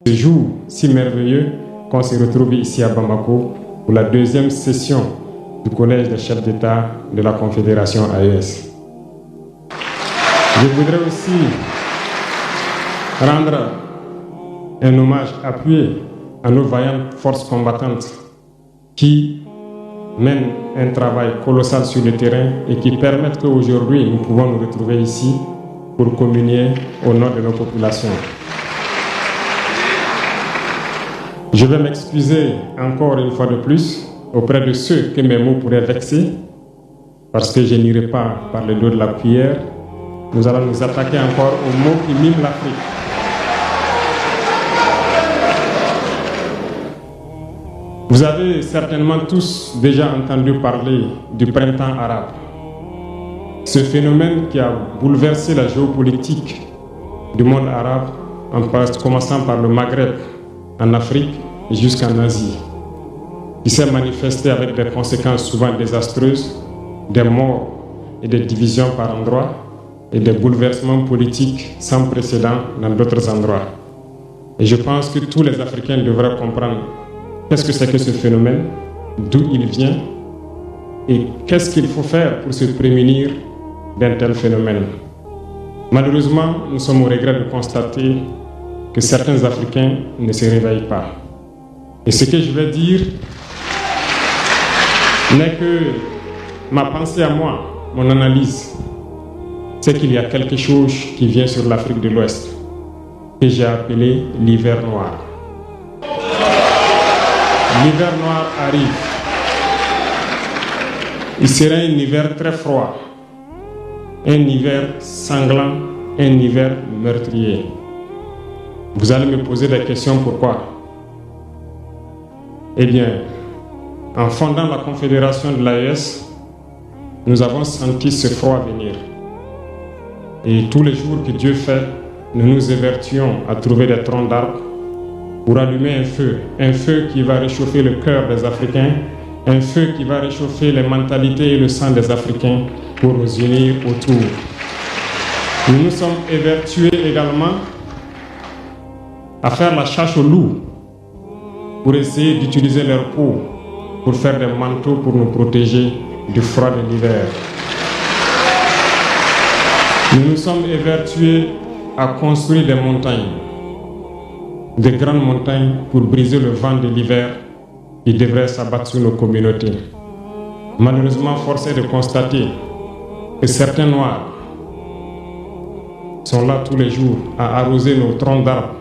Ce jour si merveilleux qu'on se retrouve ici à Bamako pour la deuxième session du Collège des chefs d'État de la Confédération AES. Je voudrais aussi rendre un hommage appuyé à nos vaillantes forces combattantes qui mènent un travail colossal sur le terrain et qui permettent qu'aujourd'hui nous pouvons nous retrouver ici pour communier au nom de nos populations. Je vais m'excuser encore une fois de plus auprès de ceux que mes mots pourraient vexer, parce que je n'irai pas par le dos de la cuillère. Nous allons nous attaquer encore aux mots qui miment l'Afrique. Vous avez certainement tous déjà entendu parler du printemps arabe. Ce phénomène qui a bouleversé la géopolitique du monde arabe, en commençant par le Maghreb, en Afrique jusqu'en Asie, qui s'est manifesté avec des conséquences souvent désastreuses, des morts et des divisions par endroits, et des bouleversements politiques sans précédent dans d'autres endroits. Et je pense que tous les Africains devraient comprendre qu'est-ce que c'est que ce phénomène, d'où il vient, et qu'est-ce qu'il faut faire pour se prémunir d'un tel phénomène. Malheureusement, nous sommes au regret de constater que certains Africains ne se réveillent pas. Et ce que je vais dire n'est que ma pensée à moi, mon analyse, c'est qu'il y a quelque chose qui vient sur l'Afrique de l'Ouest, que j'ai appelé l'hiver noir. L'hiver noir arrive. Il sera un hiver très froid, un hiver sanglant, un hiver meurtrier. Vous allez me poser des questions, pourquoi? Eh bien, en fondant la Confédération de l'AES, nous avons senti ce froid venir. Et tous les jours que Dieu fait, nous nous évertuons à trouver des troncs d'arbres pour allumer un feu qui va réchauffer le cœur des Africains, un feu qui va réchauffer les mentalités et le sang des Africains pour nous unir autour. Nous nous sommes évertués également à faire la chasse aux loups pour essayer d'utiliser leur peau pour faire des manteaux pour nous protéger du froid de l'hiver. Nous nous sommes évertués à construire des montagnes, de grandes montagnes pour briser le vent de l'hiver qui devrait s'abattre sur nos communautés. Malheureusement, force est de constater que certains Noirs sont là tous les jours à arroser nos troncs d'arbres